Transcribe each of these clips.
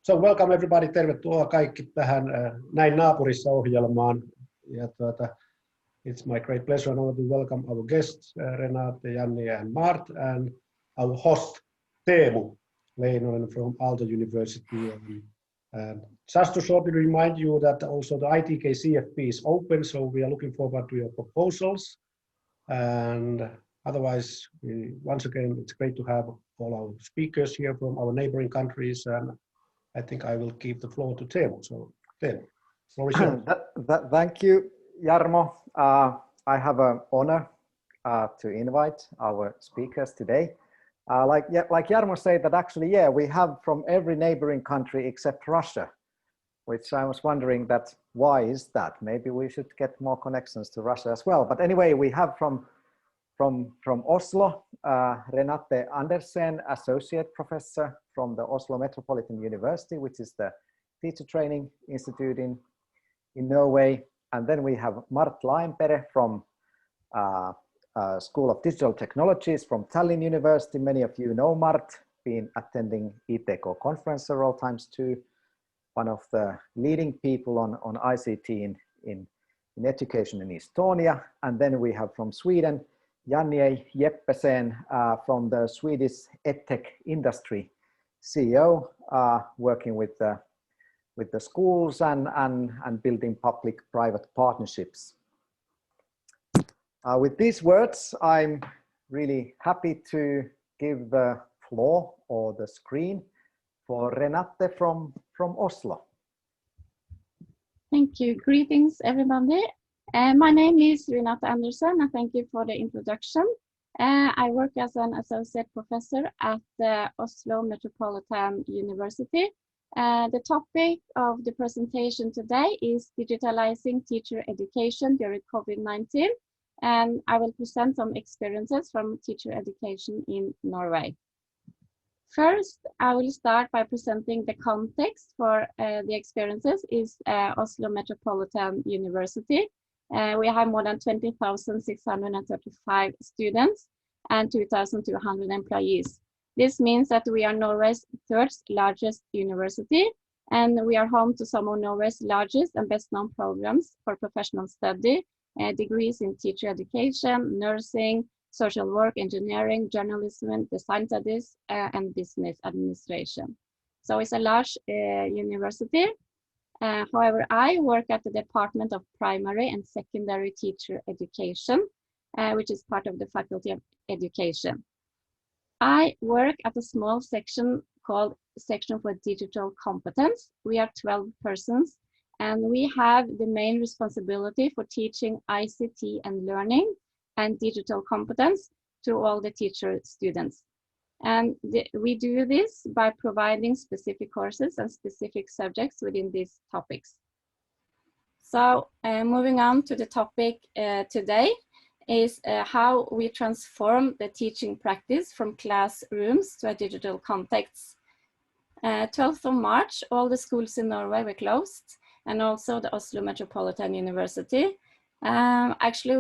So welcome everybody, tervetuloa kaikki tähän Näin naapurissa -ohjelmaan. Ja it's my great pleasure and honor to welcome our guests, Renate, Jannie and Mart, and our host, Teemu, Leinonen from Aalto University. Just to shortly remind you that also the ITK CFP is open, so we are looking forward to your proposals. And otherwise, once again, it's great to have all our speakers here from our neighboring countries, and I think I will give the floor to Teemu. So, Teemu, floor is yours. Thank you, Jarmo. I have an honor to invite our speakers today. Like Jarmo said, that actually, we have from every neighboring country except Russia, which I was wondering that why is that? Maybe we should get more connections to Russia as well. But anyway, we have from Oslo, Renate Andersen, Associate Professor from the Oslo Metropolitan University, which is the teacher training institute in Norway. And then we have Mart Laanpere from School of Digital Technologies from Tallinn University. Many of you know Mart, been attending ITK-konferenssi several times too. One of the leading people on ICT in education in Estonia. And then we have from Sweden, Jannie Jeppesen from the Swedish Edtech industry CEO, working with the schools and building public-private partnerships. With these words, I'm really happy to give the floor or the screen for Renate from Oslo. Thank you. Greetings, everybody. My name is Renate Andersen, and thank you for the introduction. I work as an associate professor at the Oslo Metropolitan University. The topic of the presentation today is digitalizing teacher education during COVID-19, and I will present some experiences from teacher education in Norway. First, I will start by presenting the context for the experiences is Oslo Metropolitan University. We have more than 20,635 students and 2,200 employees. This means that we are Norway's third largest university, and we are home to some of Norway's largest and best known programs for professional study, degrees in teacher education, nursing, social work, engineering, journalism, design studies, and business administration. So it's a large university. However, I work at the Department of Primary and Secondary Teacher Education, which is part of the Faculty of Education. I work at a small section called Section for Digital Competence. We are 12 persons, and we have the main responsibility for teaching ICT and learning and digital competence to all the teacher students. And we do this by providing specific courses and specific subjects within these topics. So moving on to the topic today is how we transform the teaching practice from classrooms to a digital context. 12th of March, all the schools in Norway were closed, and also the Oslo Metropolitan University. Actually,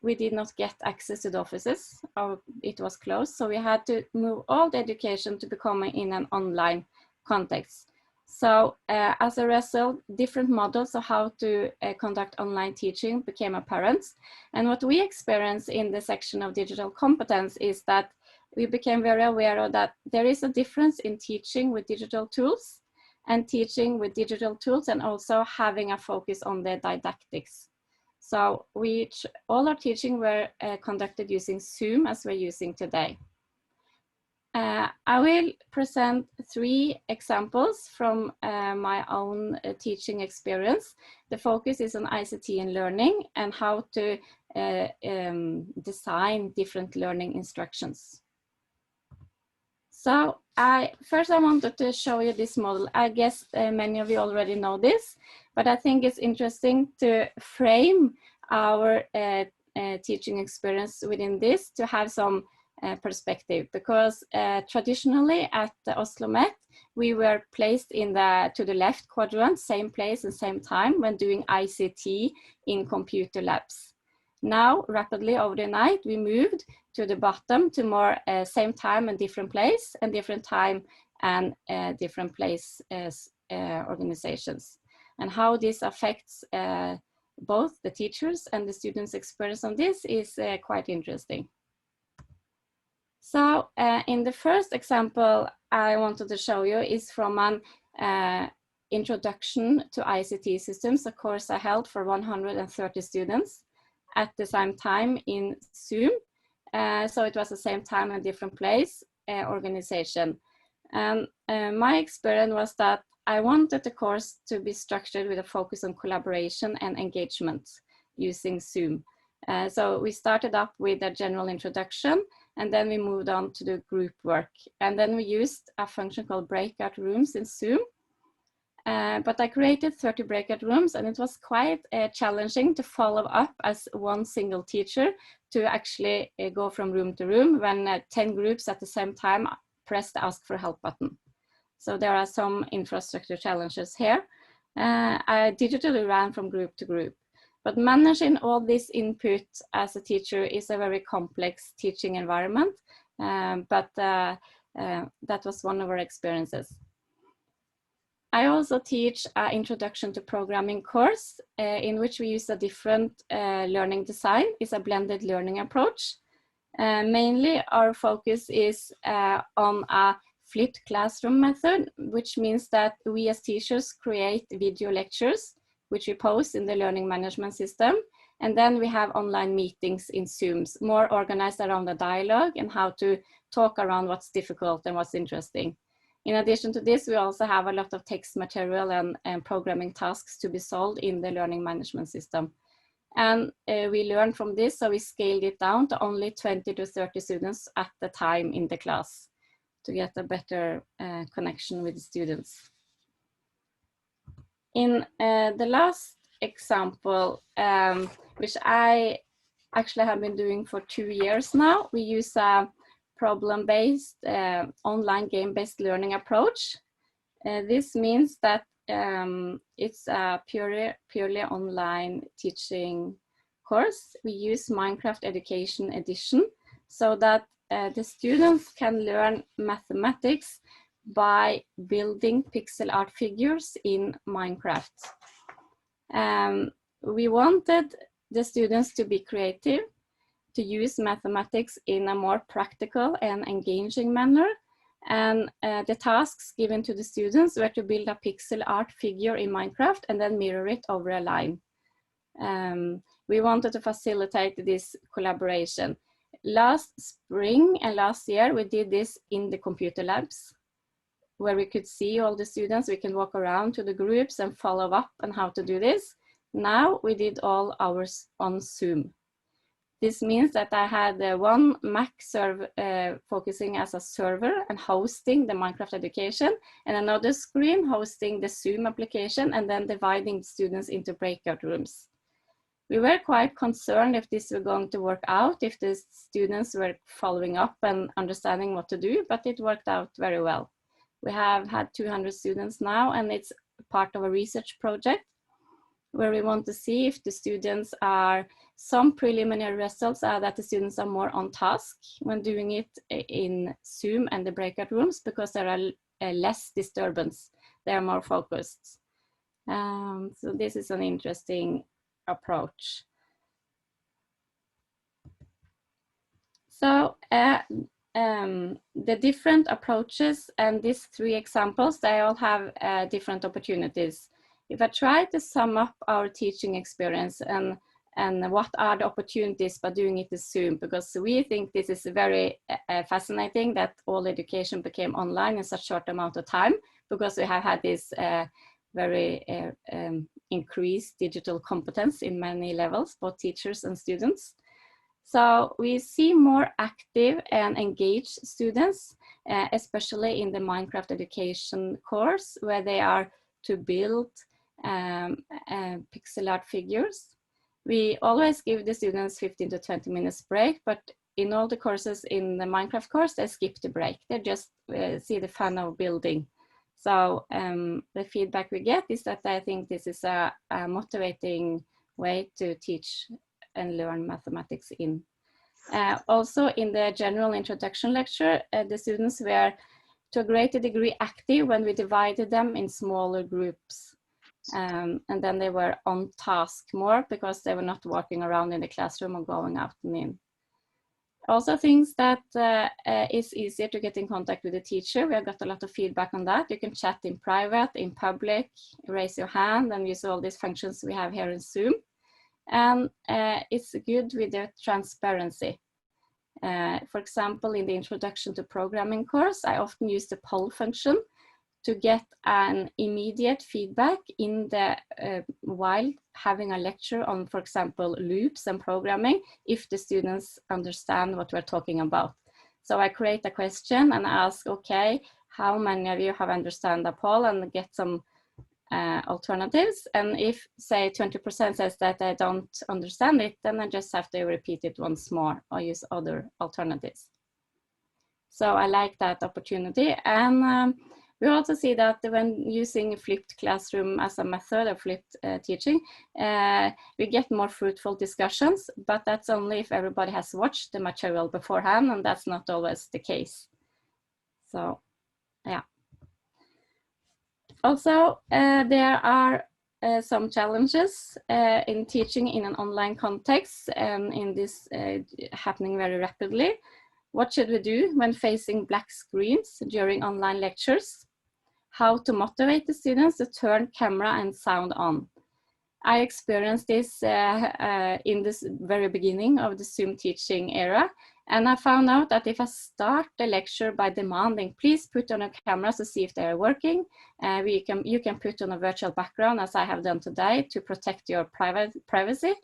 we did not get access to the offices, or it was closed, so we had to move all the education to become in an online context. So as a result, different models of how to conduct online teaching became apparent. And what we experienced in the section of digital competence is that we became very aware of that there is a difference in teaching with digital tools and teaching with digital tools, and also having a focus on the didactics. So all our teaching were conducted using Zoom, as we're using today. I will present 3 examples from my own teaching experience. The focus is on ICT and learning and how to design different learning instructions. So first I wanted to show you this model. I guess many of you already know this, but I think it's interesting to frame our teaching experience within this to have some perspective, because traditionally at the Oslo Met, we were placed to the left quadrant, same place and same time when doing ICT in computer labs. Now, rapidly over the night, we moved to the bottom to more same time and different place and different time and different place organizations. And how this affects both the teachers and the students' experience on this is quite interesting. So in the first example I wanted to show you is from an introduction to ICT systems, a course I held for 130 students at the same time in Zoom. So it was the same time and different place organization. And my experience was that I wanted the course to be structured with a focus on collaboration and engagement using Zoom. So we started up with a general introduction, and then we moved on to the group work. And then we used a function called breakout rooms in Zoom. But I created 30 breakout rooms, and it was quite challenging to follow up as one single teacher to actually go from room to room when 10 groups at the same time press the ask for help button. So there are some infrastructure challenges here. I digitally ran from group to group, but managing all this input as a teacher is a very complex teaching environment, but that was one of our experiences. I also teach an introduction to programming course in which we use a different learning design. It's a blended learning approach. Mainly our focus is on a flipped classroom method, which means that we as teachers create video lectures, which we post in the learning management system. And then we have online meetings in Zooms, more organized around the dialogue and how to talk around what's difficult and what's interesting. In addition to this, we also have a lot of text material and programming tasks to be solved in the learning management system. And we learned from this, so we scaled it down to only 20 to 30 students at the time in the class to get a better connection with the students. In the last example, which I actually have been doing for 2 years now, we use a problem-based, online game-based learning approach. This means that it's a purely online teaching course. We use Minecraft Education Edition so that the students can learn mathematics by building pixel art figures in Minecraft. We wanted the students to be creative, to use mathematics in a more practical and engaging manner. And the tasks given to the students were to build a pixel art figure in Minecraft and then mirror it over a line. We wanted to facilitate this collaboration. Last spring and last year, we did this in the computer labs, where we could see all the students. We can walk around to the groups and follow up on how to do this. Now we did all ours on Zoom. This means that I had one Mac server focusing as a server and hosting the Minecraft education, and another screen hosting the Zoom application, and then dividing the students into breakout rooms. We were quite concerned if this were going to work out, if the students were following up and understanding what to do, but it worked out very well. We have had 200 students now, and it's part of a research project where we want to see if the students are, some preliminary results are that the students are more on task when doing it in Zoom and the breakout rooms because there are less disturbance. They are more focused. So this is an interesting approach. So the different approaches and these 3 examples, they all have different opportunities. If I try to sum up our teaching experience and what are the opportunities by doing it in Zoom, because we think this is very fascinating that all education became online in such a short amount of time, because we have had this very increased digital competence in many levels, both teachers and students. So we see more active and engaged students, especially in the Minecraft education course, where they are to build pixel art figures. We always give the students 15 to 20 minutes break, but in all the courses in the Minecraft course, they skip the break. They just see the fun of building. So the feedback we get is that I think this is a motivating way to teach and learn mathematics in. Also in the general introduction lecture, the students were to a greater degree active when we divided them in smaller groups. And then they were on task more because they were not walking around in the classroom or going out and in. Also things that is easier to get in contact with the teacher. We have got a lot of feedback on that. You can chat in private, in public, raise your hand and use all these functions we have here in Zoom. And it's good with the transparency. For example, in the Introduction to Programming course, I often use the poll function to get an immediate feedback in the while having a lecture on, for example, loops and programming, if the students understand what we're talking about. So I create a question and ask, okay, how many of you have understand the poll, and get some alternatives. And if, say, 20% says that I don't understand it, then I just have to repeat it once more or use other alternatives. So I like that opportunity. And we also see that when using flipped classroom as a method of flipped teaching, we get more fruitful discussions, but that's only if everybody has watched the material beforehand, and that's not always the case. So, yeah. Also, there are some challenges in teaching in an online context, and in this happening very rapidly. What should we do when facing black screens during online lectures? How to motivate the students to turn camera and sound on. I experienced this in this very beginning of the Zoom teaching era. And I found out that if I start the lecture by demanding, please put on a camera to see if they are working. You can put on a virtual background, as I have done today, to protect your privacy.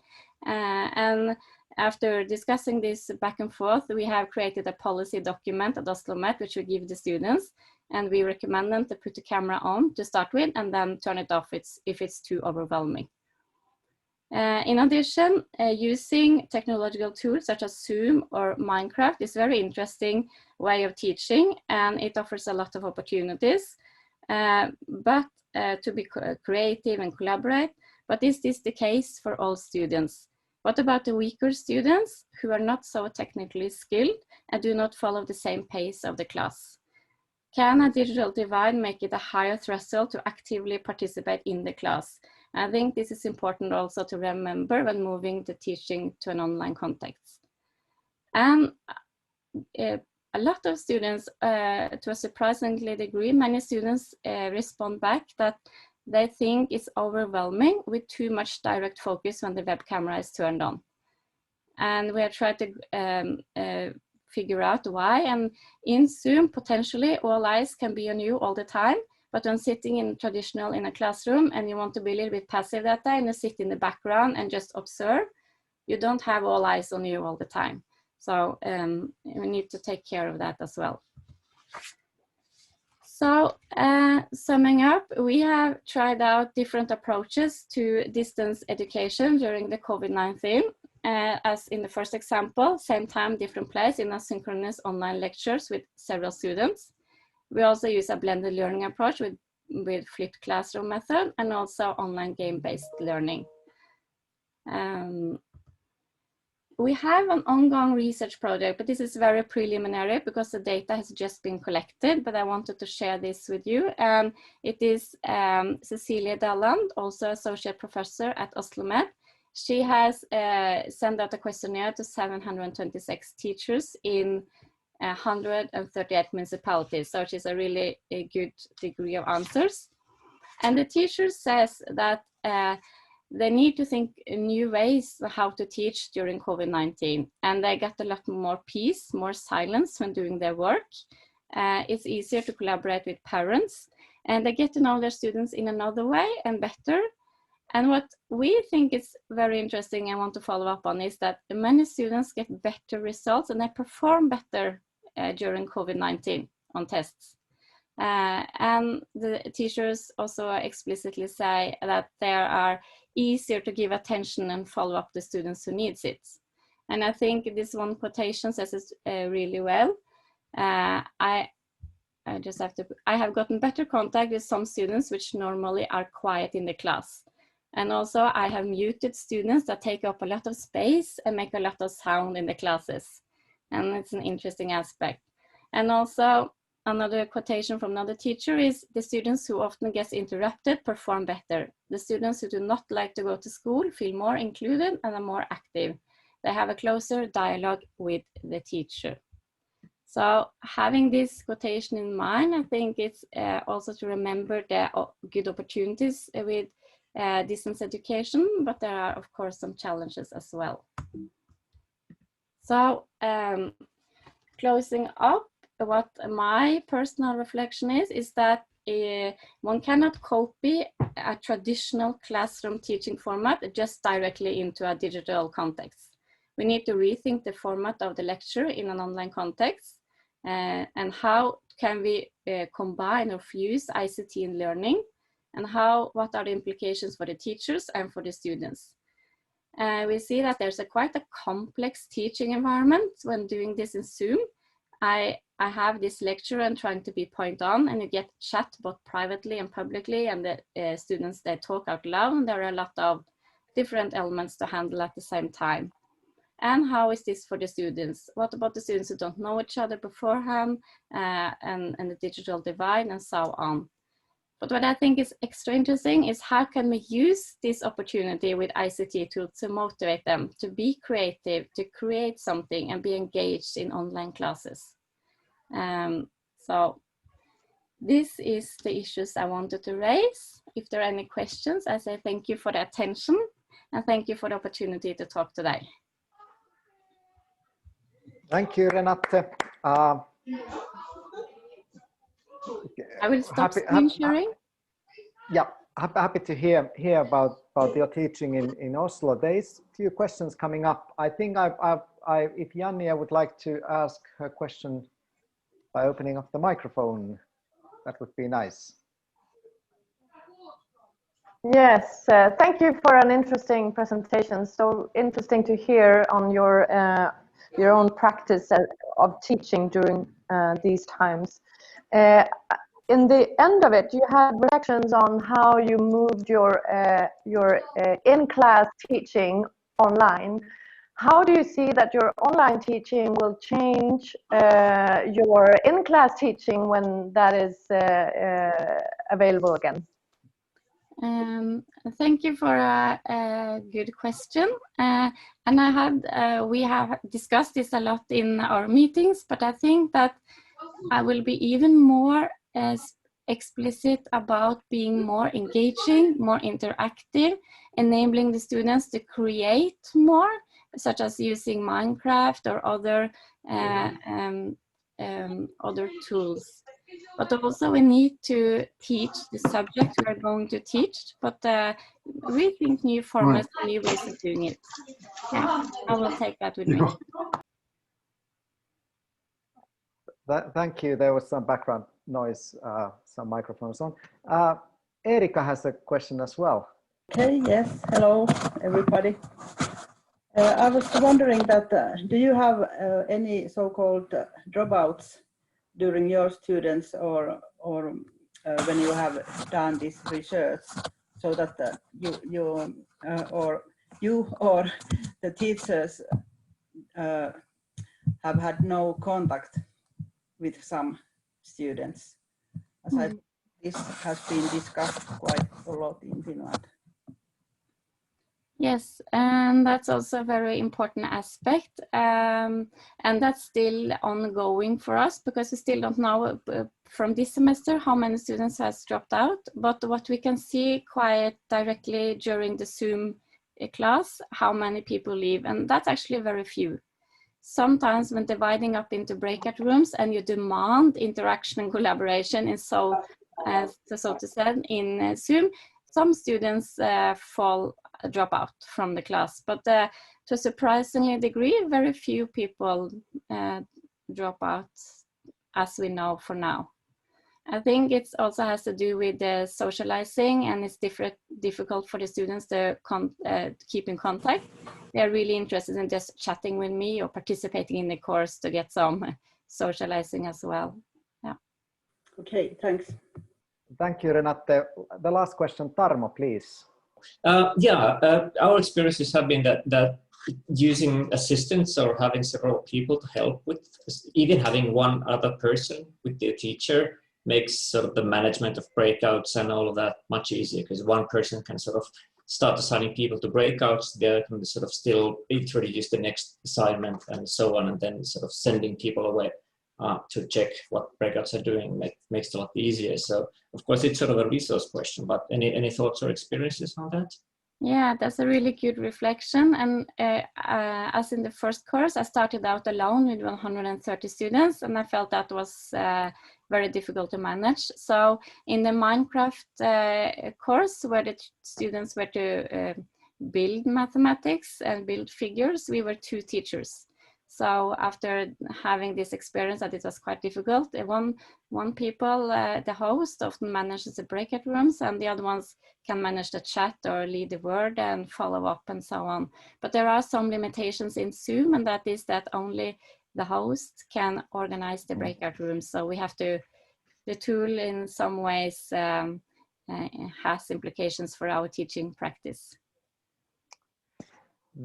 And after discussing this back and forth, we have created a policy document at Oslo Met, which we give the students. And we recommend them to put the camera on to start with, and then turn it off if it's too overwhelming. In addition, using technological tools such as Zoom or Minecraft is a very interesting way of teaching, and it offers a lot of opportunities. But to be creative and collaborate, but is this the case for all students? What about the weaker students who are not so technically skilled and do not follow the same pace of the class? Can a digital divide make it a higher threshold to actively participate in the class? I think this is important also to remember when moving the teaching to an online context. And a lot of students, to a surprisingly degree, many students respond back that they think it's overwhelming with too much direct focus when the web camera is turned on. And we have tried to figure out why. And in Zoom, potentially all eyes can be on you all the time, but when sitting in a classroom and you want to be a little bit passive that day and you sit in the background and just observe, you don't have all eyes on you all the time. So we need to take care of that as well. So summing up, we have tried out different approaches to distance education during the COVID-19. As in the first example, same time, different place in asynchronous online lectures with several students. We also use a blended learning approach with flipped classroom method, and also online game-based learning. We have an ongoing research project, but this is very preliminary because the data has just been collected, but I wanted to share this with you. It is Cecilia Dalland, also associate professor at Oslo Met. She has sent out a questionnaire to 726 teachers in 138 municipalities, so which is a really good degree of answers. And the teacher says that they need to think new ways how to teach during COVID-19, and they get a lot more peace, more silence when doing their work. It's easier to collaborate with parents, and they get to know their students in another way and better. And what we think is very interesting and want to follow up on is that many students get better results and they perform better during COVID-19 on tests. And the teachers also explicitly say that they are easier to give attention and follow up the students who needs it. And I think this one quotation says it really well. I have gotten better contact with some students which normally are quiet in the class. And also I have muted students that take up a lot of space and make a lot of sound in the classes. And it's an interesting aspect. And also another quotation from another teacher is, the students who often get interrupted perform better. The students who do not like to go to school feel more included and are more active. They have a closer dialogue with the teacher. So having this quotation in mind, I think it's also to remember the good opportunities with distance education, but there are of course some challenges as well. So closing up, what my personal reflection is that one cannot copy a traditional classroom teaching format just directly into a digital context. We need to rethink the format of the lecture in an online context, and how can we combine or fuse ICT in learning, and what are the implications for the teachers and for the students. We see that there's quite a complex teaching environment when doing this in Zoom. I have this lecture and trying to be point on, and you get chat both privately and publicly, and the students, they talk out loud, and there are a lot of different elements to handle at the same time. And how is this for the students? What about the students who don't know each other beforehand, and the digital divide and so on? But what I think is extra interesting is how can we use this opportunity with ICT tools to motivate them to be creative, to create something and be engaged in online classes. So this is the issues I wanted to raise. If there are any questions, I say thank you for the attention and thank you for the opportunity to talk today. Thank you, Renate. I will stop screen sharing. Yeah, happy to hear about your teaching in Oslo. There's a few questions coming up. I think if Jannie, I would like to ask her question by opening up the microphone. That would be nice. Yes, thank you for an interesting presentation. So interesting to hear on your own practice of teaching during these times. In the end of it, you had reflections on how you moved your in-class teaching online. How do you see that your online teaching will change your in-class teaching when that is available again? Thank you for a good question. And we have discussed this a lot in our meetings, but I think that I will be even more explicit about being more engaging, more interactive, enabling the students to create more, such as using Minecraft or other tools. But also we need to teach the subject we are going to teach, but rethink new formats and new ways of doing it. Yeah, I will take that with me. Thank you. There was some background noise, some microphones on. Erika has a question as well. Okay, yes. Hello, everybody. I was wondering that do you have any so-called dropouts during your students or when you have done this research, so that you or the teachers have had no contact with some students, as this has been discussed quite a lot in Finland. Yes, and that's also a very important aspect, and that's still ongoing for us because we still don't know from this semester how many students has dropped out, but what we can see quite directly during the Zoom class, how many people leave, and that's actually very few. Sometimes when dividing up into breakout rooms and you demand interaction and collaboration in so to say in Zoom, some students drop out from the class, but to a surprisingly degree, very few people drop out, as we know for now. I think it also has to do with the socializing, and it's difficult for the students to keep in contact. They're really interested in just chatting with me or participating in the course to get some socializing as well. Yeah. Okay, thanks. Thank you, Renate. The last question, Tarmo, please. Our experiences have been that using assistants or having several people to help with, even having one other person with the teacher makes sort of the management of breakouts and all of that much easier, because one person can sort of start assigning people to breakouts, the other can sort of still introduce the next assignment and so on, and then sort of sending people away to check what breakouts are doing makes it a lot easier. So of course it's sort of a resource question, but any thoughts or experiences on that? Yeah, that's a really good reflection. And as in the first course, I started out alone with 130 students, and I felt that was very difficult to manage. So in the Minecraft course, where the students were to build mathematics and build figures, we were 2 teachers. So after having this experience that it was quite difficult, one people, the host, often manages the breakout rooms, and the other ones can manage the chat or lead the word and follow up and so on. But there are some limitations in Zoom, and that is that only the host can organize the breakout rooms. So we have to, the tool in some ways has implications for our teaching practice.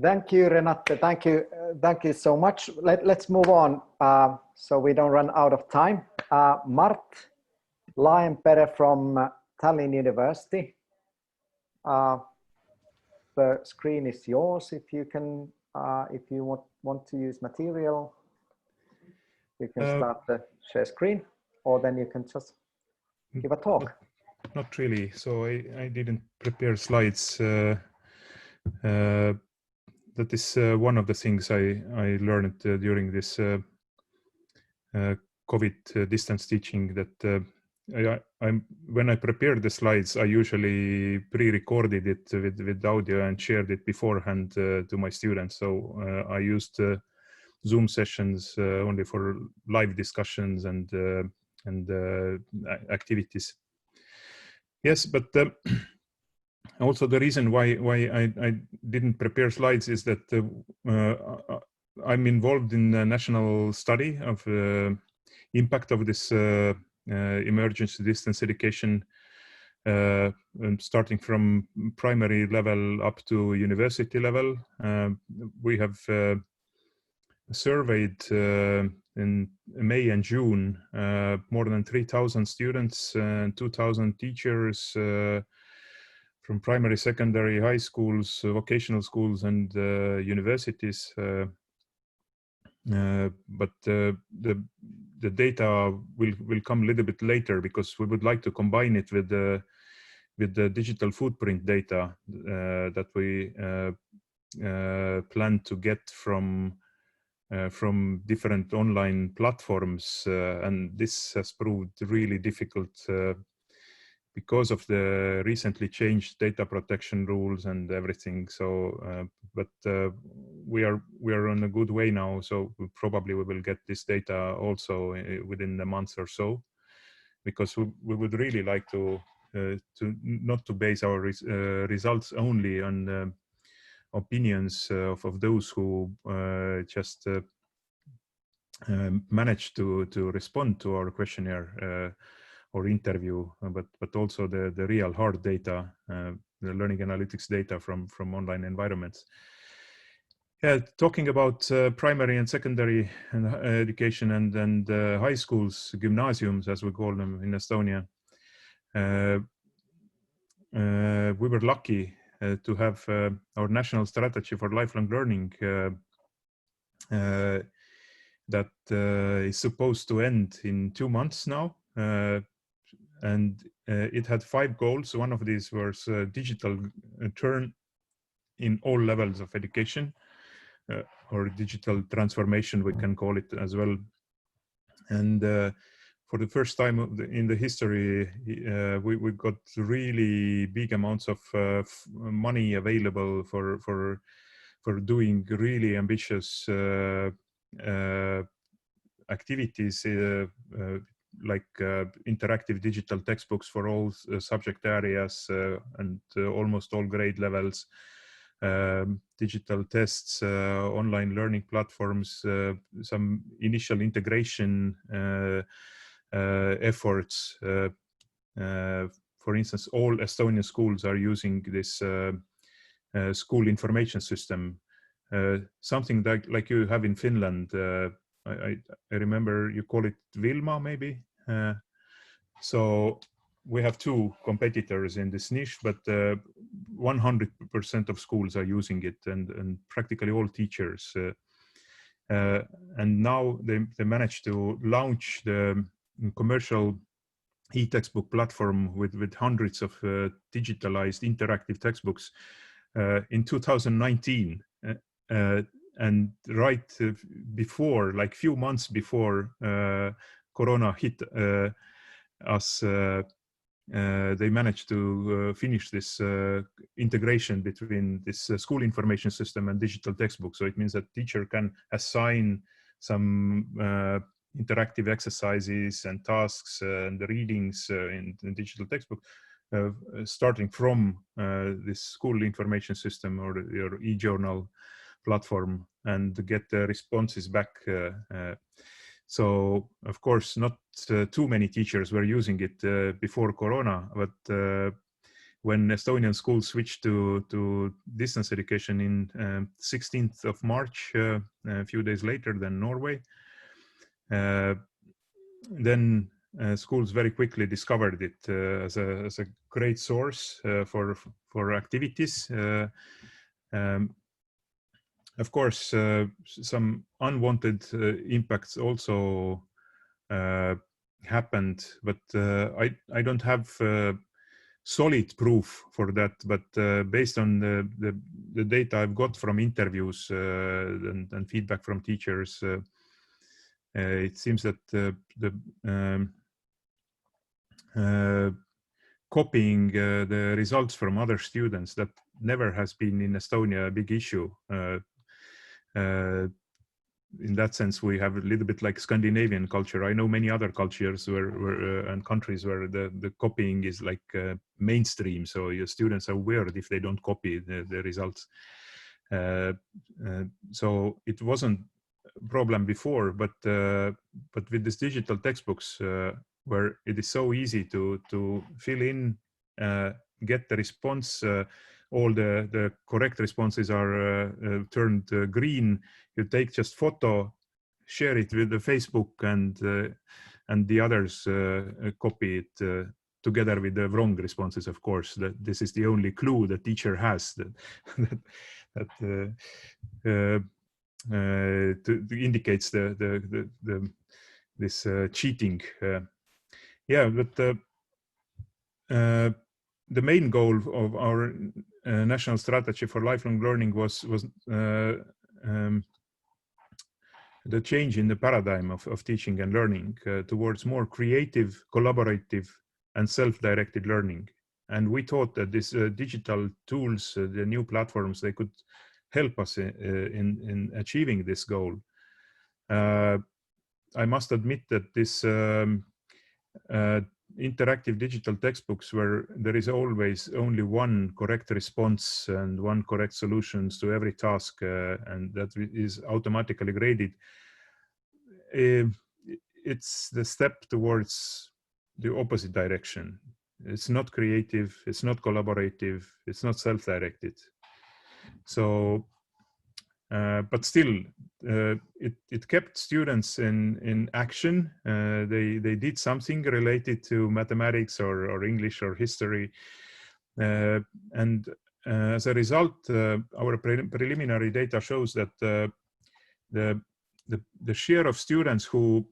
Thank you, Renate. Thank you so much. Let's move on so we don't run out of time. Mart, Laanpere from Tallinn University. The screen is yours. If you can, if you want to use material, you can start the share screen, or then you can just give a talk. Not really. So I didn't prepare slides. That is one of the things I learned during this COVID distance teaching, that when I prepared the slides, I usually pre-recorded it with audio and shared it beforehand to my students. So I used Zoom sessions only for live discussions and activities. Yes, but also the reason why I didn't prepare slides is that I'm involved in a national study of impact of this emergency distance education, starting from primary level up to university level. We have surveyed in May and June more than 3,000 students and 2,000 teachers from primary, secondary, high schools, vocational schools, and universities. But the data will come a little bit later, because we would like to combine it with the digital footprint data that we plan to get from different online platforms, and this has proved really difficult because of the recently changed data protection rules and everything. So, but we are on a good way now. So probably we will get this data also within a month or so, because we would really like to not to base our results only on opinions of those who just managed to respond to our questionnaire or interview, but also the real hard data, the learning analytics data from online environments. Yeah, talking about primary and secondary education and high schools, gymnasiums as we call them in Estonia, we were lucky to have our national strategy for lifelong learning that is supposed to end in 2 months now. And it had 5 goals. One of these was digital turn in all levels of education, or digital transformation, we can call it as well. And for the first time in the history, we got really big amounts of money available for doing really ambitious activities, like interactive digital textbooks for all subject areas and almost all grade levels, digital tests, online learning platforms, some initial integration efforts. For instance, all Estonian schools are using this school information system, something like you have in Finland. I remember you call it Wilma, maybe. So we have two competitors in this niche, but 100% of schools are using it, and practically all teachers. And now they managed to launch the commercial e-textbook platform with hundreds of digitalized interactive textbooks in 2019. And right before, like few months before Corona hit us, they managed to finish this integration between this school information system and digital textbook. So it means that teacher can assign some interactive exercises and tasks and the readings in digital textbook, starting from this school information system or your e-journal platform, and get the responses back. So of course, not too many teachers were using it before Corona, but when Estonian schools switched to distance education in 16th of March, a few days later than Norway, then schools very quickly discovered it as a great source for activities. Of course, some unwanted impacts also happened, but I don't have solid proof for that. But based on the data I've got from interviews and feedback from teachers, it seems that copying the results from other students, that never has been in Estonia a big issue. In that sense, we have a little bit like Scandinavian culture. I know many other cultures and countries where the copying is like mainstream. So your students are weird if they don't copy the results. So it wasn't a problem before, but with these digital textbooks, where it is so easy to fill in, get the response, all the correct responses are turned green. You take just photo, share it with the Facebook, and the others copy it together with the wrong responses. Of course, that this is the only clue the teacher has that indicates this cheating. Yeah, but the main goal of our national strategy for lifelong learning was the change in the paradigm of teaching and learning towards more creative, collaborative, and self-directed learning. And we thought that these digital tools, the new platforms, they could help us in achieving this goal. I must admit that this interactive digital textbooks, where there is always only one correct response and one correct solutions to every task, and that is automatically graded, it's the step towards the opposite direction. It's not creative, it's not collaborative, it's not self-directed. So but still, it kept students in action. They did something related to mathematics or English or history. And as a result, our preliminary data shows that the share of students who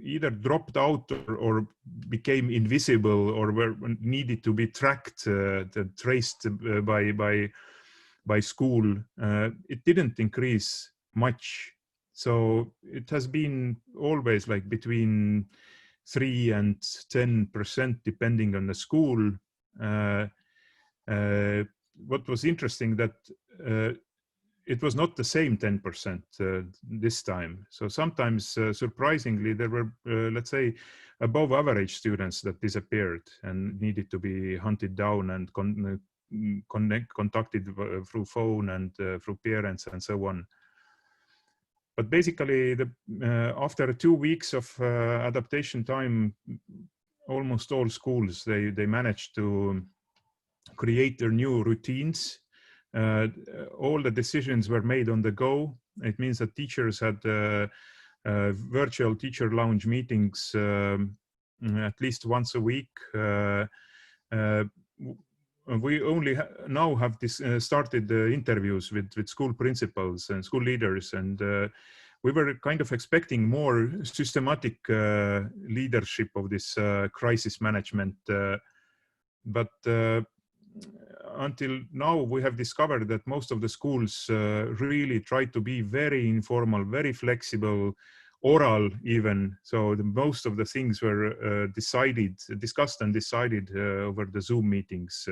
either dropped out or became invisible or were needed to be tracked, traced by school, it didn't increase much. So it has been always like between 3 and 10%, depending on the school. What was interesting that it was not the same 10% this time. So sometimes, surprisingly, there were, let's say, above average students that disappeared and needed to be hunted down and contacted through phone and through parents and so on. But basically, after 2 weeks of adaptation time, almost all schools, they managed to create their new routines all the decisions were made on the go. It means that teachers had virtual teacher lounge meetings at least once a week. We only now have this started interviews with school principals and school leaders, and we were kind of expecting more systematic leadership of this crisis management, but until now we have discovered that most of the schools really try to be very informal, very flexible, oral even. So most of the things were discussed and decided over the Zoom meetings,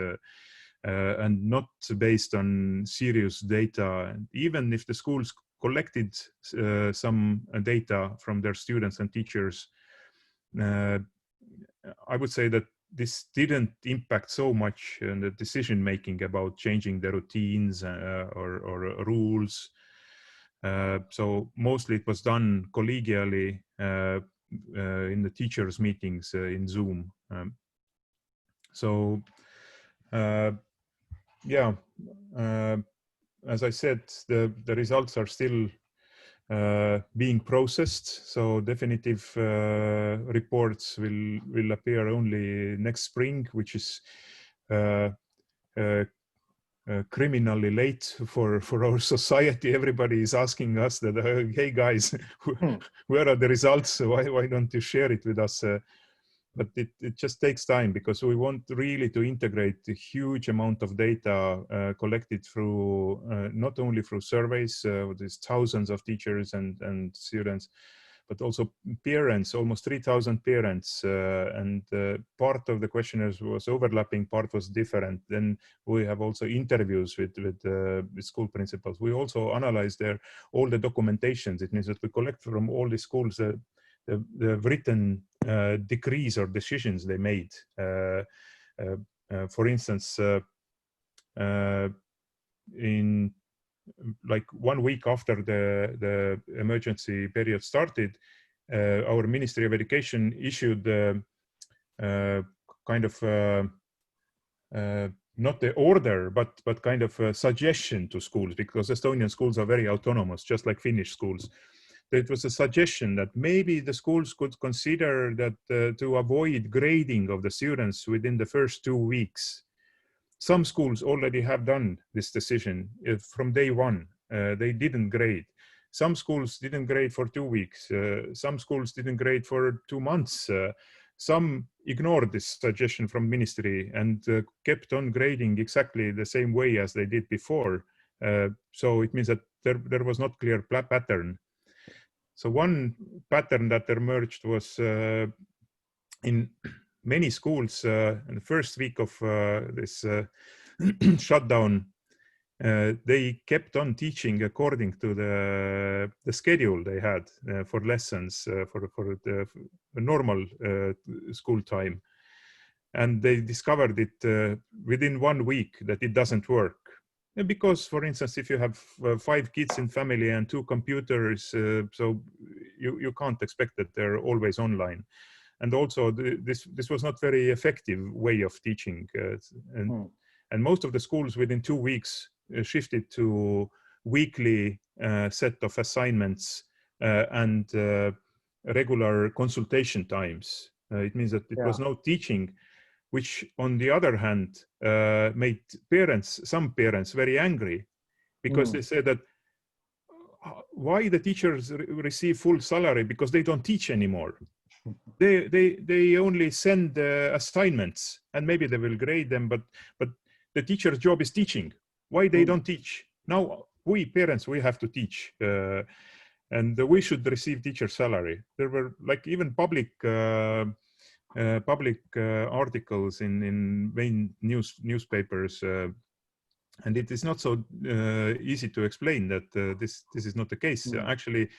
and not based on serious data. And even if the schools collected some data from their students and teachers, I would say that this didn't impact so much on the decision making about changing the routines or rules. So mostly it was done collegially in the teachers' meetings in Zoom. Yeah, as I said, the results are still being processed. So definitive reports will appear only next spring, which is criminally late for our society. Everybody is asking us that, hey guys, where are the results? Why don't you share it with us? But it just takes time, because we want really to integrate a huge amount of data collected through not only through surveys, there's thousands of teachers and students, but also parents, almost 3,000 parents, and part of the questionnaires was overlapping, part was different. Then we have also interviews with school principals. We also analyze all the documentations. It means that we collect from all the schools the written decrees or decisions they made. For instance, in like 1 week after the emergency period started, our Ministry of Education issued kind of not the order, but kind of a suggestion to schools, because Estonian schools are very autonomous, just like Finnish schools. It was a suggestion that maybe the schools could consider that to avoid grading of the students within the first 2 weeks. Some schools already have done this decision from day one. They didn't grade. Some schools didn't grade for 2 weeks. Some schools didn't grade for 2 months. Some ignored this suggestion from ministry and kept on grading exactly the same way as they did before. So it means that there was not clear pattern. So one pattern that emerged was in many schools in the first week of this shutdown, they kept on teaching according to the schedule they had for lessons for the normal school time. And they discovered it within 1 week that it doesn't work. Because, for instance, if you have 5 kids in family and 2 computers, so you can't expect that they're always online. And also, this was not very effective way of teaching. And most of the schools within 2 weeks shifted to weekly set of assignments and regular consultation times. It means that it was no teaching, which on the other hand made some parents very angry, because they said that why the teachers receive full salary, because they don't teach anymore. They only send assignments and maybe they will grade them, but the teacher's job is teaching. Why they don't teach? Now we parents, we have to teach, and we should receive teacher salary. There were like even public articles in main newspapers, and it is not so easy to explain that this is not the case. Actually,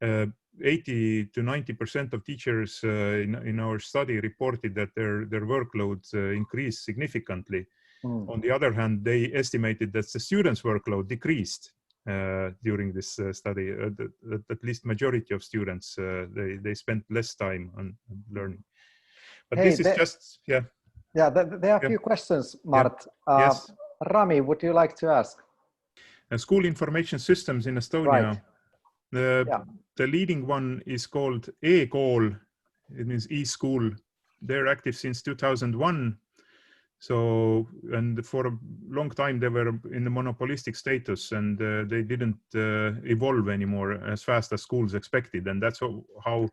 80 to 90% of teachers in our study reported that their workload increased significantly. On the other hand, they estimated that the students' workload decreased during this study. At least majority of students, they spent less time on learning. But this is there are a few questions, Mart. Yes. Rami, would you like to ask? school information systems in Estonia. Right. The leading one is called e-kool. It means e-school. They're active since 2001. So, and for a long time they were in a monopolistic status, and they didn't evolve anymore as fast as schools expected. And that's how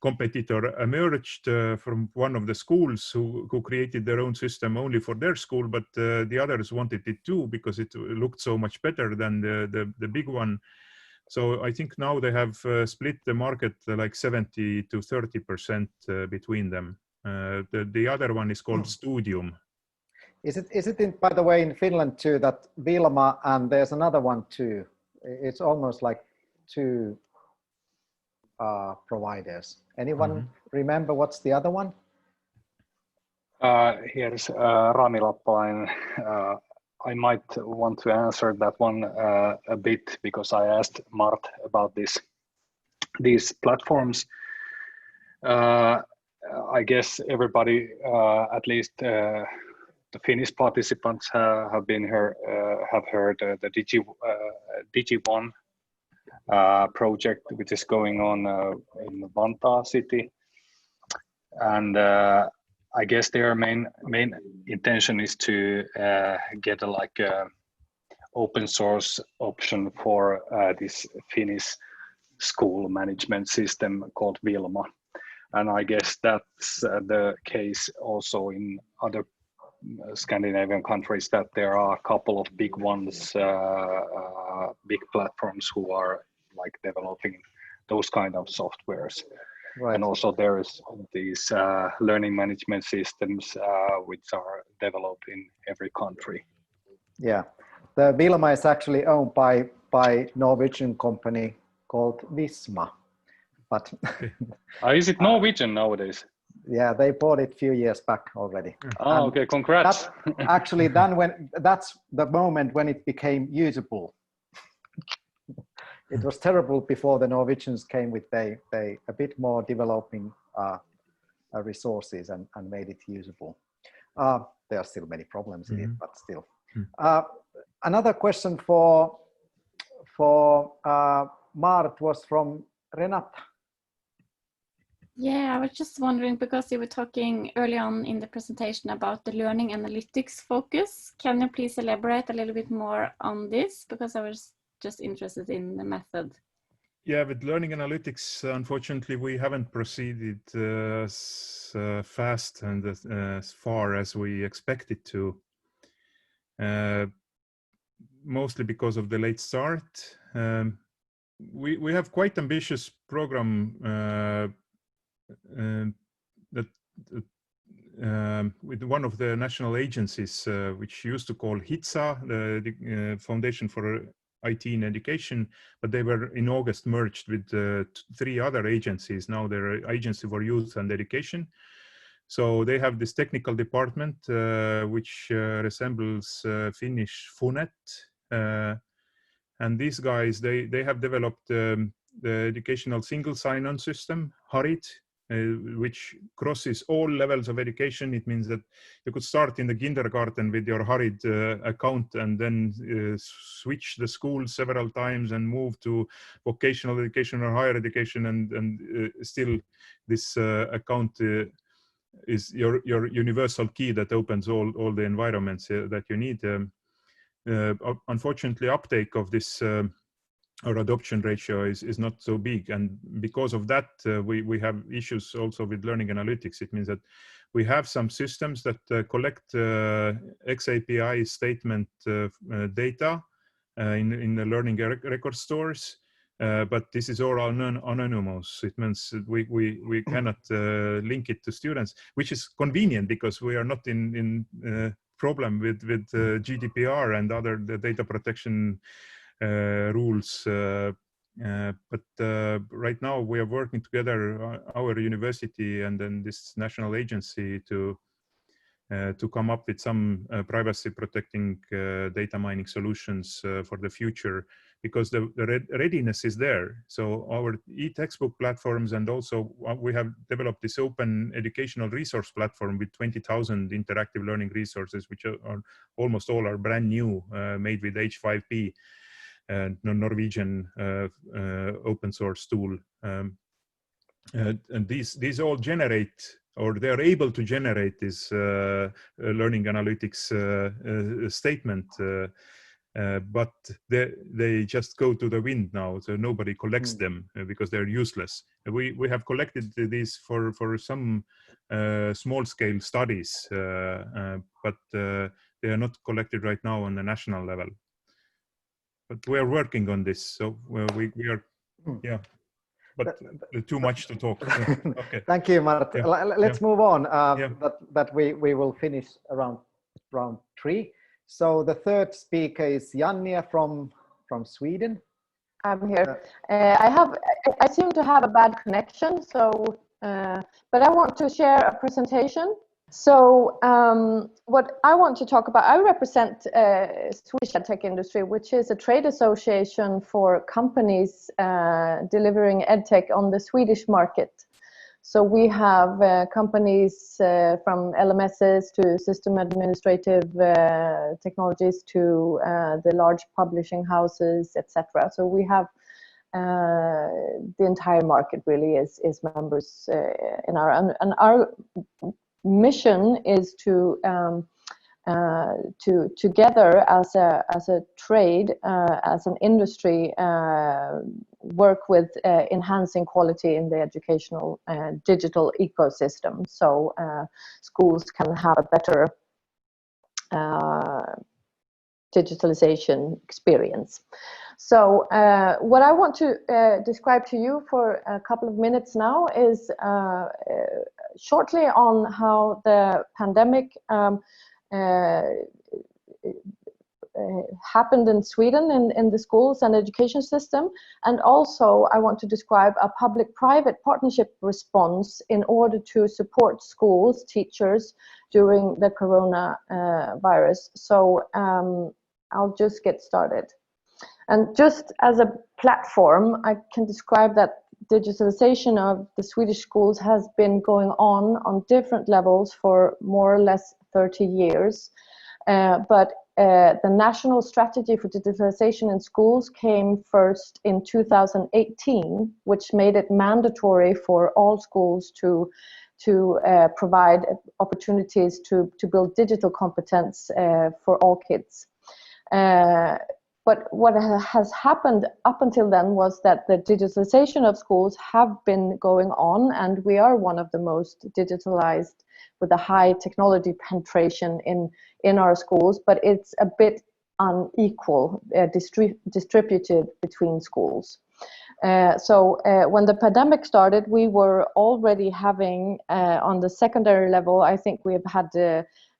competitor emerged from one of the schools who created their own system only for their school, but the others wanted it too because it looked so much better than the big one. So I think now they have split the market like 70 to 30% between them. The other one is called Studium. Is it in, by the way, in Finland too, that Vilma and there's another one too? It's almost like two providers. Anyone remember what's the other one? Here's Rami Lappalainen. I might want to answer that one a bit because I asked Mart about these platforms. I guess everybody, at least the Finnish participants, have heard the Digi1 project, which is going on in Vantaa city, and I guess their main intention is to get a open source option for this Finnish school management system called Vilma, and I guess that's the case also in other Scandinavian countries, that there are a couple of big ones, big platforms who are like developing those kind of softwares. Right. And also there is these learning management systems which are developed in every country. Yeah, the Vilma is actually owned by Norwegian company called Visma, but is it Norwegian nowadays? Yeah, they bought it a few years back already. Oh, okay, congrats. Actually, that's the moment when it became usable. It was terrible before the Norwegians came with a bit more developing resources and made it usable. There are still many problems in it, but still. Another question for Mart was from Renate. Yeah, I was just wondering, because you were talking early on in the presentation about the learning analytics focus. Can you please elaborate a little bit more on this? Because I was just interested in the method. Yeah, with learning analytics, unfortunately, we haven't proceeded as fast and as far as we expected to. Mostly because of the late start. We have quite ambitious program with one of the national agencies, which used to call HITSA, the Foundation for IT in Education, but they were in August merged with 3 other agencies. Now they're Agency for Youth and Education. So they have this technical department, which resembles Finnish FUNET. And these guys, they have developed the educational single sign-on system, HARID, which crosses all levels of education. It means that you could start in the kindergarten with your HARID account and then switch the school several times and move to vocational education or higher education, and still this account is your universal key that opens all the environments that you need. Unfortunately, uptake of this our adoption ratio is not so big, and because of that we have issues also with learning analytics. It means that we have some systems that collect XAPI statement data in the learning record stores, but this is all anonymous. It means we cannot link it to students, which is convenient because we are not in problem with GDPR and other data protection rules. But right now we are working together, our university and then this national agency, to to come up with some privacy protecting data mining solutions for the future, because the readiness is there. So our e-textbook platforms, and also we have developed this open educational resource platform with 20,000 interactive learning resources, which are almost all are brand new, made with H5P, Norwegian open source tool. And these all generate, or they are able to generate this learning analytics statement, but they just go to the wind now, so nobody collects them because they're useless. We have collected these for some small scale studies, but they are not collected right now on the national level. But we are working on this, so we are, yeah. But too much to talk. Okay. Thank you, Mart. Yeah. Let's move on. Yeah. But we will finish around round 3. So the third speaker is Jannie from Sweden. I'm here. I seem to have a bad connection, so but I want to share a presentation. So what I want to talk about, I represent Swedish Edtech industry, which is a trade association for companies delivering Edtech on the Swedish market. So we have companies from LMSs to system administrative technologies to the large publishing houses, etc. So we have the entire market really is members in our mission is to together as a trade, as an industry, work with enhancing quality in the educational digital ecosystem, so schools can have a better digitalization experience. So what I want to describe to you for a couple of minutes now is shortly on how the pandemic happened in Sweden in the schools and education system, and also I want to describe a public-private partnership response in order to support schools, teachers during the corona virus. So I'll just get started. And just as a platform, I can describe that digitalization of the Swedish schools has been going on different levels for more or less 30 years. But the national strategy for digitalization in schools came first in 2018, which made it mandatory for all schools to provide opportunities to build digital competence for all kids. But what has happened up until then was that the digitalization of schools have been going on, and we are one of the most digitalized with a high technology penetration in our schools, but it's a bit unequal, distributed between schools. So when the pandemic started, we were already having on the secondary level, I think we have had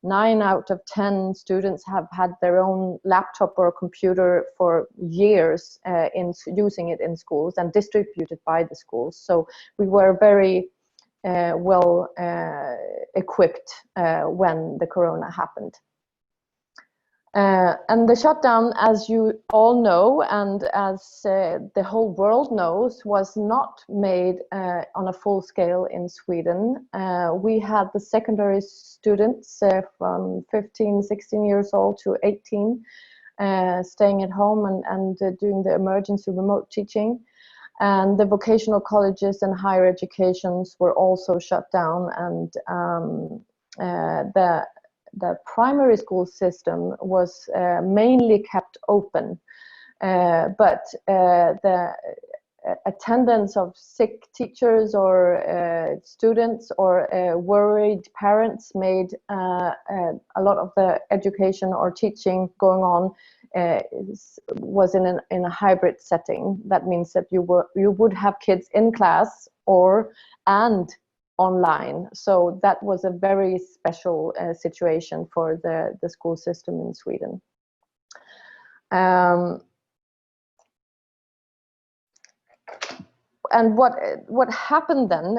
9 out of 10 students have had their own laptop or computer for years in using it in schools and distributed by the schools. So we were very well equipped when the corona happened. And the shutdown, as you all know, and as the whole world knows, was not made on a full scale in Sweden. We had the secondary students from 15, 16 years old to 18 staying at home and doing the emergency remote teaching. And the vocational colleges and higher educations were also shut down, and the primary school system was mainly kept open, but the attendance of sick teachers or students or worried parents made a lot of the education or teaching going on was in a hybrid setting. That means that you would have kids in class and online. So that was a very special situation for the school system in Sweden. what happened then?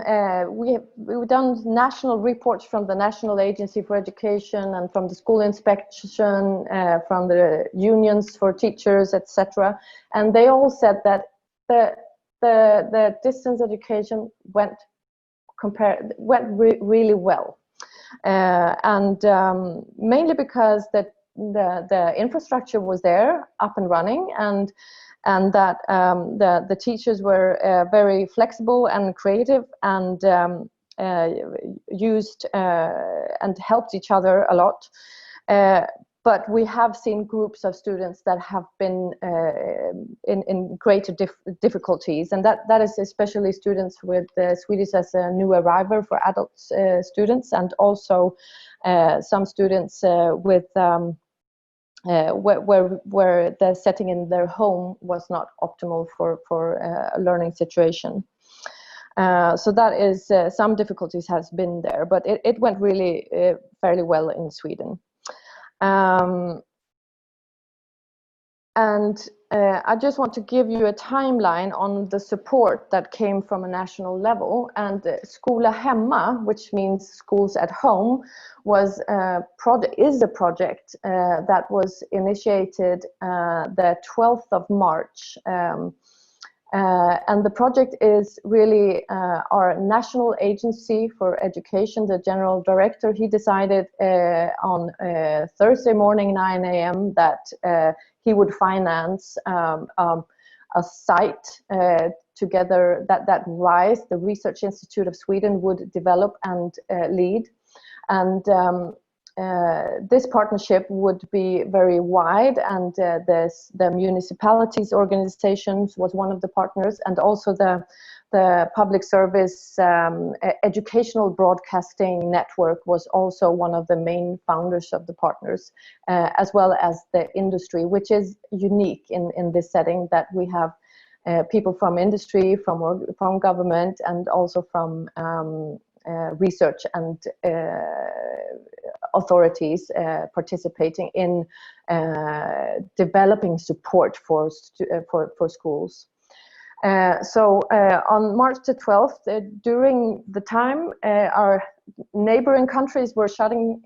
We've done national reports from the National Agency for Education and from the School Inspection, from the unions for teachers, etc. And they all said that the distance education went really well, and mainly because the infrastructure was there, up and running, and that the teachers were very flexible and creative, and used and helped each other a lot. But we have seen groups of students that have been in greater difficulties, and that is especially students with Swedish as a new arrival for adult students, and also some students with where the setting in their home was not optimal for a learning situation. So that is some difficulties has been there, but it went really fairly well in Sweden. I just want to give you a timeline on the support that came from a national level. And Skola Hemma, which means schools at home, is a project that was initiated the 12th of March. And the project is really our national agency for education. The general director, he decided on Thursday morning 9 a.m. that he would finance a site together that RISE, the Research Institute of Sweden, would develop and lead. And this partnership would be very wide, and the municipalities organizations was one of the partners, and also the public service educational broadcasting network was also one of the main founders of the partners, as well as the industry, which is unique in this setting, that we have people from industry, from government, and also from research and authorities participating in developing support for schools. So on March the 12th, during the time, our neighboring countries were shutting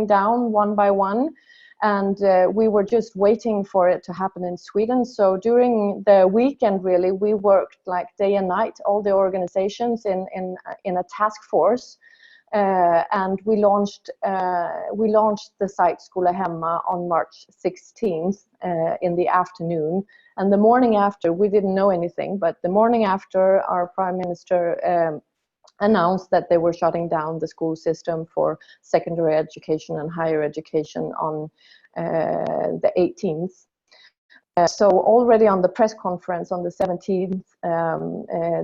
down one by one, and we were just waiting for it to happen in Sweden. So during the weekend, really, we worked like day and night, all the organizations in a task force, and we launched the site Skola Hemma on March 16th in the afternoon. And the morning after, we didn't know anything, but the morning after, our Prime Minister announced that they were shutting down the school system for secondary education and higher education on the 18th. So already on the press conference on the 17th,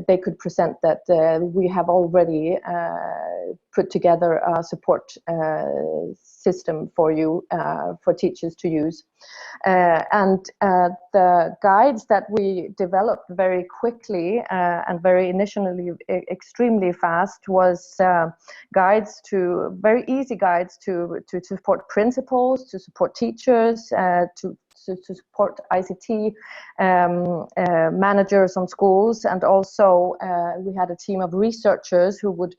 they could present that we have already put together a support system for you, for teachers to use. And the guides that we developed very quickly and very initially extremely fast was very easy guides to support principals, to support teachers, to support ICT managers on schools, and also we had a team of researchers who would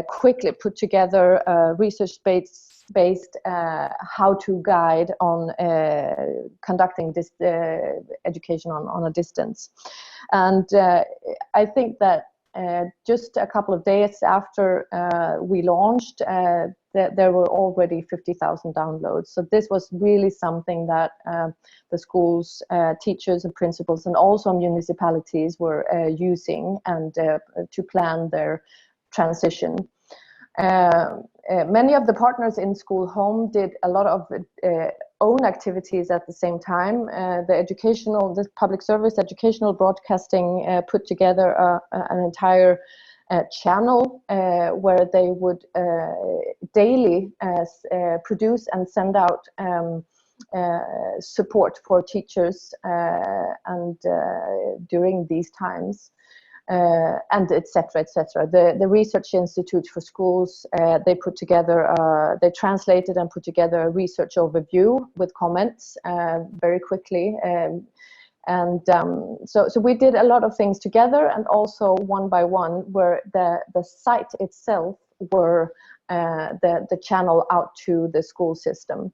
quickly put together a research-based how-to guide on conducting this education on a distance. And I think that just a couple of days after we launched, there were already 50,000 downloads. So this was really something that the schools, teachers and principals, and also municipalities were using and to plan their transition. Many of the partners in School Home did a lot of own activities at the same time. The public service educational broadcasting put together an entire channel where they would daily produce and send out support for teachers and during these times. And etc. etc. The Research Institute for Schools, they put together, they translated and put together a research overview with comments very quickly. And so we did a lot of things together, and also one by one, where the site itself were the channel out to the school system.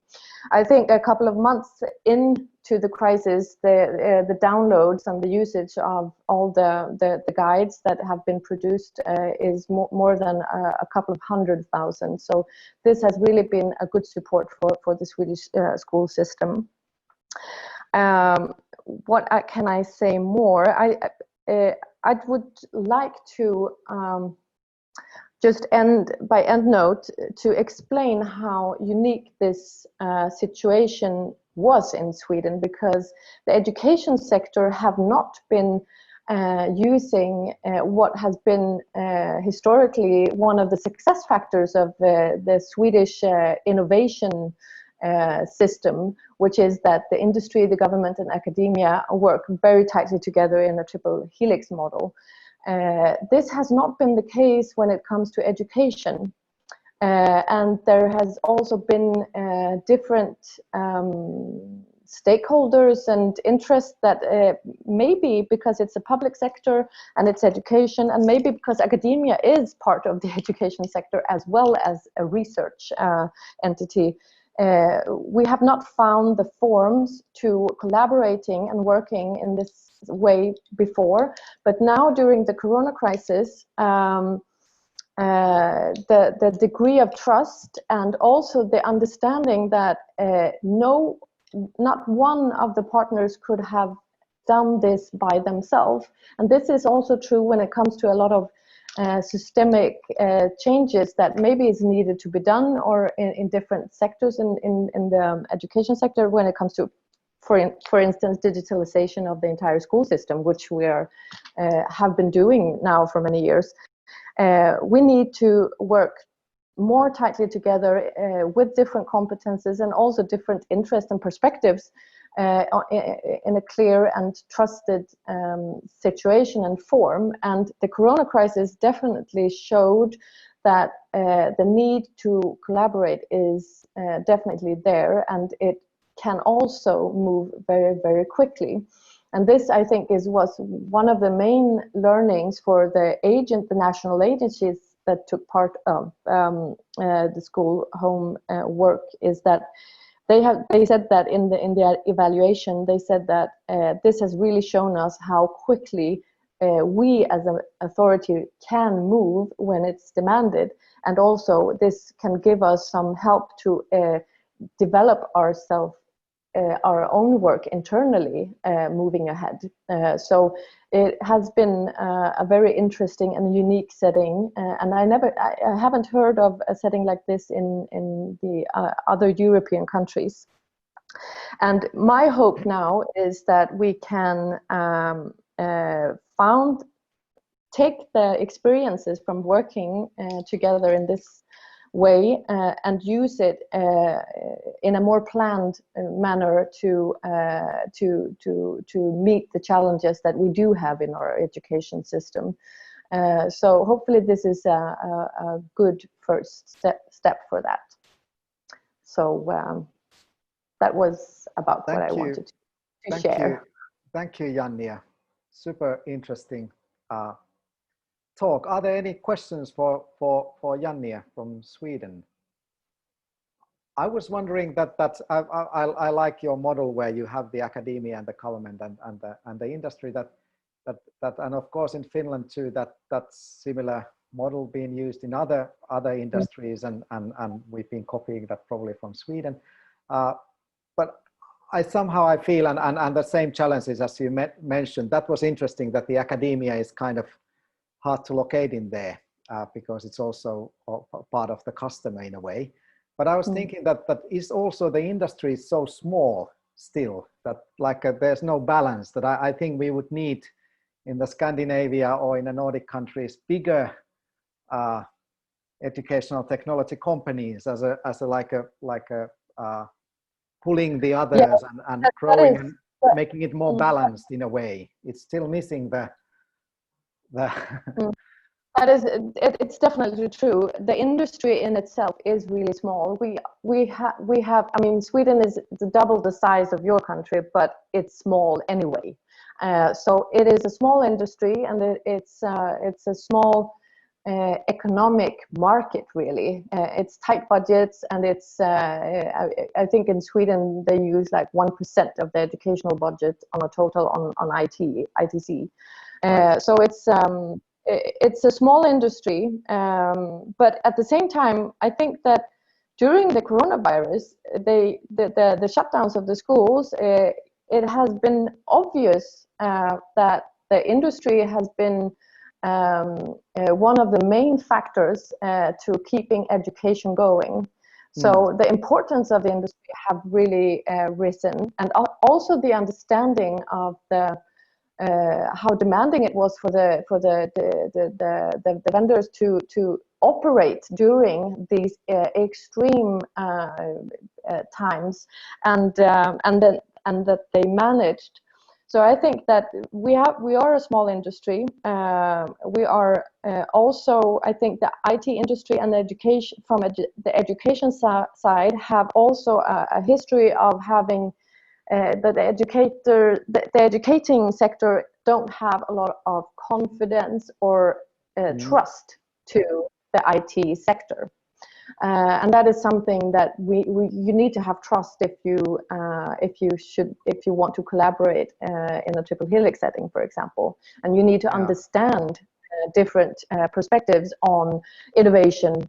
I think a couple of months into the crisis, the downloads and the usage of all the guides that have been produced is more than a couple of 100,000. So this has really been a good support for the Swedish school system. What can I say more? I would like to just end note to explain how unique this situation was in Sweden, because the education sector have not been using what has been historically one of the success factors of the Swedish innovation system, which is that the industry, the government and academia work very tightly together in a triple helix model. This has not been the case when it comes to education. And there has also been different stakeholders and interests that maybe because it's a public sector and it's education, and maybe because academia is part of the education sector as well as a research entity, we have not found the forms to collaborating and working in this way before. But now during the Corona crisis, the degree of trust and also the understanding that not one of the partners could have done this by themselves. And this is also true when it comes to a lot of systemic changes that maybe is needed to be done, or in different sectors in the education sector, when it comes to, for instance, digitalization of the entire school system, which we have been doing now for many years. We need to work more tightly together with different competences and also different interests and perspectives in a clear and trusted situation and form. And the Corona crisis definitely showed that the need to collaborate is definitely there, and it can also move very, very quickly. And this, I think, was one of the main learnings for the national agencies that took part of the school home work, is that they said that in the evaluation, they said that this has really shown us how quickly we as an authority can move when it's demanded, and also this can give us some help to develop our own work internally, moving ahead. So it has been a very interesting and unique setting, and I haven't heard of a setting like this in the other European countries. And my hope now is that we can take the experiences from working together in this way and use it in a more planned manner to meet the challenges that we do have in our education system. So hopefully this is a good first step for that. So that was about what I wanted to share. Thank you, Jannie. Super interesting talk. Are there any questions for Jannie from Sweden? I was wondering I like your model where you have the academia and the government and the industry that and of course in Finland too, that's similar model being used in other industries, and we've been copying that probably from Sweden. But I feel, and the same challenges as you mentioned, that was interesting that the academia is kind of hard to locate in there because it's also part of the customer in a way. But I was thinking that is also the industry is so small still that there's no balance, that I think we would need in the Scandinavia or in the Nordic countries bigger educational technology companies as pulling the others and growing and making it more balanced in a way. It's still missing the That is, it's definitely true. The industry in itself is really small. We have. I mean, Sweden is double the size of your country, but it's small anyway. So it is a small industry, and it's a small economic market, really. It's tight budgets, and it's. I think in Sweden they use like 1% of the educational budget on a total on ITC. So it's a small industry, but at the same time, I think that during the coronavirus, the shutdowns of the schools, it has been obvious that the industry has been one of the main factors to keeping education going. So the importance of the industry have really risen, and also the understanding of the how demanding it was for the vendors to operate during these extreme times, and that they managed. So I think that we are a small industry. We are also, I think, the IT industry and the education from the education side have also a history of having. That the educating sector don't have a lot of confidence or trust to the IT sector, and that is something that you need to have trust if you want to collaborate in a triple helix setting, for example, and you need to understand different perspectives on innovation,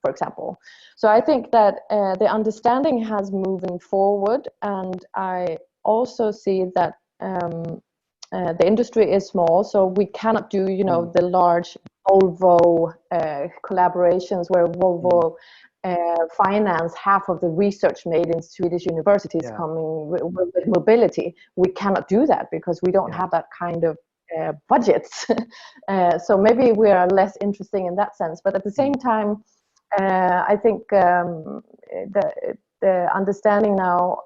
for example. So I think that the understanding has moved forward, and I also see that the industry is small, so we cannot do, the large Volvo collaborations where Volvo finance half of the research made in Swedish universities coming with mobility. We cannot do that because we don't have that kind of budgets. So maybe we are less interesting in that sense, but at the same time, I think the understanding now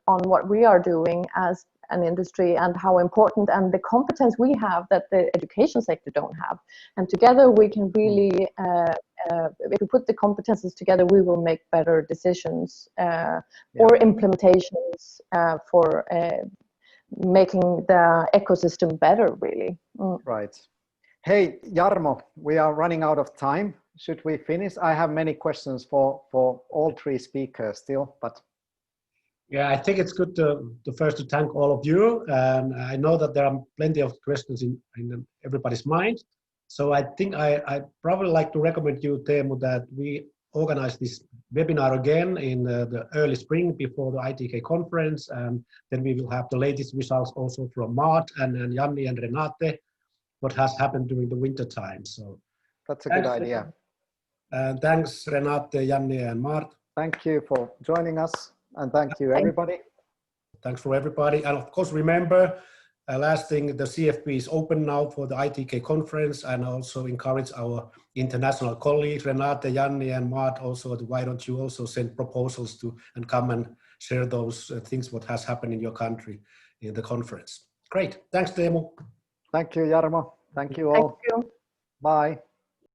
on what we are doing as an industry and how important and the competence we have that the education sector don't have, and together we can really, if we put the competences together, we will make better decisions or implementations for making the ecosystem better, really. Right. Hey, Jarmo, we are running out of time. Should we finish? I have many questions for all three speakers still, but. Yeah, I think it's good to first to thank all of you. And I know that there are plenty of questions in everybody's mind. So I think I probably like to recommend you, Teemu, that we organize this webinar again in the early spring before the ITK conference. And then we will have the latest results also from Mart and Jannie and Renate, what has happened during the winter time. So that's a good idea. And thanks, Renate, Jannie, and Mart. Thank you for joining us, and thank you, everybody. Thanks for everybody. And of course, remember, last thing, the CFP is open now for the ITK conference, and also encourage our international colleagues, Renate, Jannie, and Mart, also, why don't you also send proposals to and come and share those things, what has happened in your country in the conference. Great. Thanks, Teemu. Thank you, Jarmo. Thank you all. Thank you. Bye.